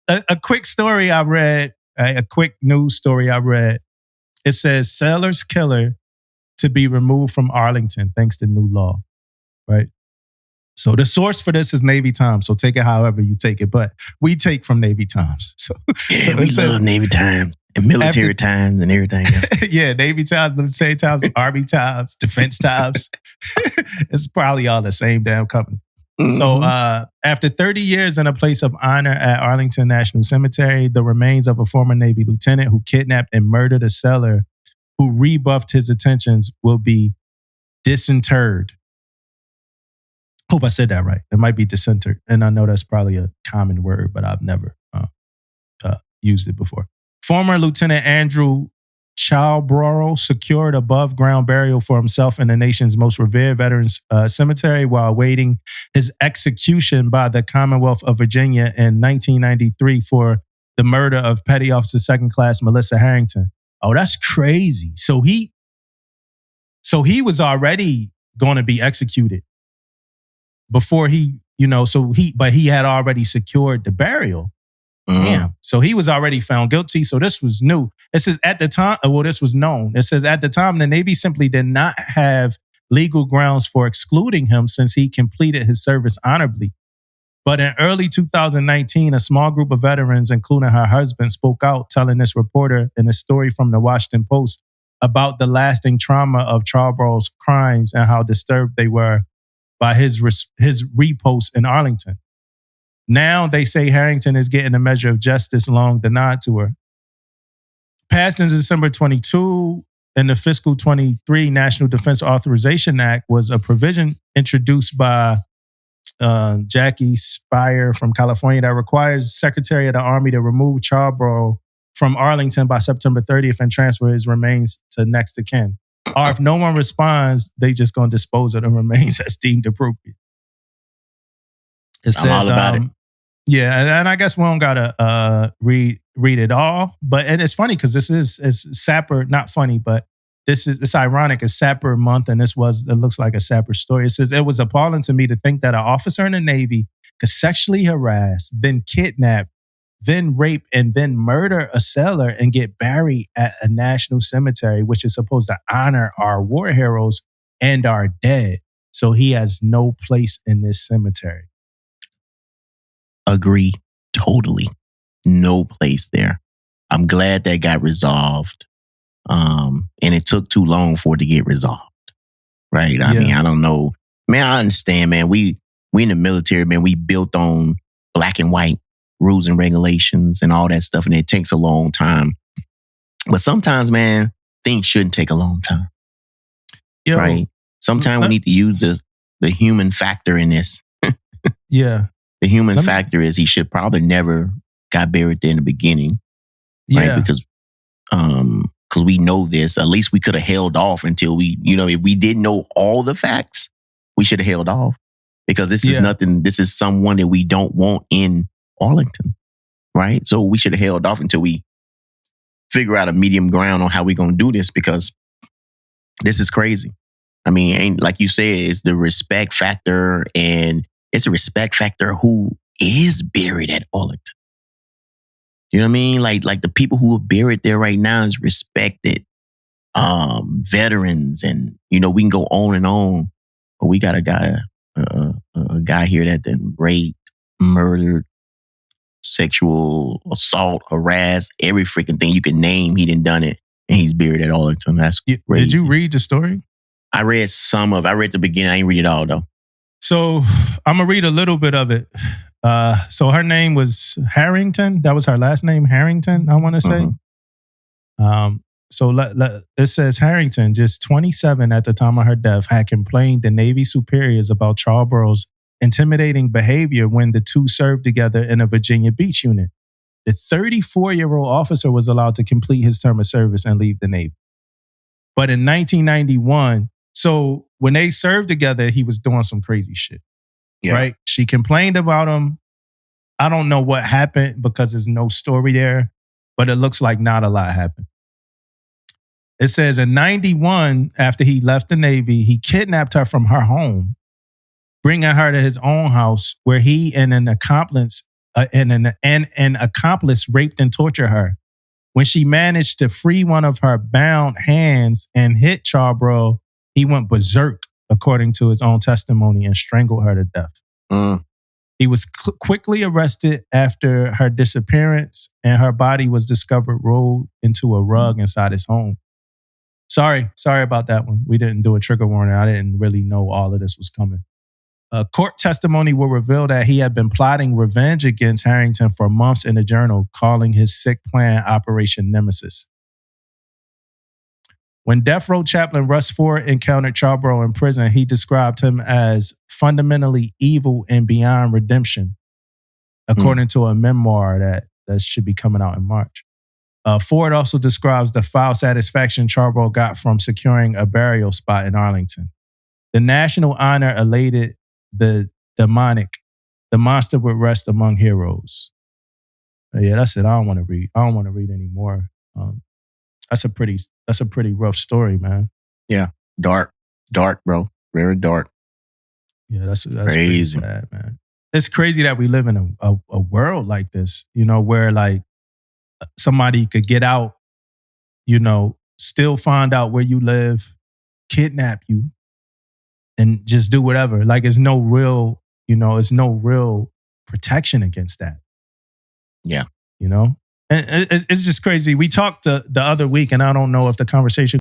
a quick story I read, a quick news story I read. It says sailor's killer to be removed from Arlington thanks to new law, right? So the source for this is Navy Times. So take it however you take it, but we take from Navy Times. So we love Navy Times and military times and everything else. Yeah, Navy Times, military times, Army Times, Defense Times. It's probably all the same damn company. Mm-hmm. So after 30 years in a place of honor at Arlington National Cemetery, the remains of a former Navy lieutenant who kidnapped and murdered a sailor who rebuffed his intentions will be disinterred. Hope I said that right. It might be disinterred. And I know that's probably a common word, but I've never used it before. Former Lieutenant Andrew Chabrol secured above ground burial for himself in the nation's most revered veterans cemetery while awaiting his execution by the Commonwealth of Virginia in 1993 for the murder of Petty Officer Second Class Melissa Harrington. Oh, that's crazy. So he was already going to be executed before but he had already secured the burial. Damn. So he was already found guilty. So this was new. It says at the time, this was known. It says at the time, the Navy simply did not have legal grounds for excluding him since he completed his service honorably. But in early 2019, a small group of veterans, including her husband, spoke out, telling this reporter in a story from the Washington Post about the lasting trauma of Chabrol's crimes and how disturbed they were by his repost in Arlington. Now they say Harrington is getting a measure of justice long denied to her. Passed in December 22 in the fiscal 23 National Defense Authorization Act was a provision introduced by Jackie Spire from California that requires Secretary of the Army to remove Chabrol from Arlington by September 30th and transfer his remains to next of kin. Or if no one responds, they just going to dispose of the remains as deemed appropriate. It says, I'm all about it. Yeah, and I guess we don't gotta read it all, and it's funny because this is Sapper, not funny, but it's ironic. It's Sapper month, and it looks like a Sapper story. It says it was appalling to me to think that an officer in the Navy could sexually harass, then kidnap, then rape, and then murder a sailor and get buried at a national cemetery, which is supposed to honor our war heroes and our dead. So he has no place in this cemetery. Agree totally. No place there. I'm glad that got resolved. And it took too long for it to get resolved. Right? I mean, I don't know. Man, I understand, man. We in the military, man, we built on black and white rules and regulations and all that stuff, and it takes a long time. But sometimes, man, things shouldn't take a long time. Right? Sometimes we need to use the human factor in this. Yeah. The human factor is he should probably never got buried there in the beginning. Right? Because we know this. At least we could have held off until if we didn't know all the facts, we should have held off. Because this is nothing, this is someone that we don't want in Arlington. Right? So we should have held off until we figure out a medium ground on how we're going to do this, because this is crazy. I mean, ain't like you said, it's the respect factor, and it's a respect factor who is buried at Arlington. You know what I mean? Like the people who are buried there right now is respected. Veterans, and we can go on and on. But we got a guy here that then raped, murdered, sexual assault, harassed, every freaking thing you can name. He done it, and he's buried at Arlington. That's crazy. Did you read the story? I read I read the beginning. I didn't read it all though. So I'm going to read a little bit of it. So her name was Harrington. That was her last name, Harrington, I want to say. So it says Harrington, just 27 at the time of her death, had complained to Navy superiors about Chabrol's intimidating behavior when the two served together in a Virginia Beach unit. The 34-year-old officer was allowed to complete his term of service and leave the Navy. But in 1991, so when they served together, he was doing some crazy shit. Yeah. Right? She complained about him. I don't know what happened because there's no story there, but it looks like not a lot happened. It says in 91, after he left the Navy, he kidnapped her from her home, bringing her to his own house where he and an accomplice and an accomplice raped and tortured her. When she managed to free one of her bound hands and hit Chabrol, he went berserk, according to his own testimony, and strangled her to death. He was quickly arrested after her disappearance, and her body was discovered rolled into a rug inside his home. Sorry about that one. We didn't do a trigger warning. I didn't really know all of this was coming. Court testimony will reveal that he had been plotting revenge against Harrington for months in a journal, calling his sick plan Operation Nemesis. When death row chaplain Russ Ford encountered Chabrol in prison, he described him as fundamentally evil and beyond redemption, according to a memoir that should be coming out in March. Ford also describes the foul satisfaction Chabrol got from securing a burial spot in Arlington. The national honor elated the demonic. The monster would rest among heroes. Yeah, that's it. I don't want to read anymore. That's a pretty rough story, man. Yeah, dark, bro, very dark. Yeah, that's crazy, sad, man. It's crazy that we live in a world like this, where like somebody could get out, still find out where you live, kidnap you, and just do whatever. Like, it's no real protection against that. Yeah. And it's just crazy. We talked the other week, and I don't know if the conversation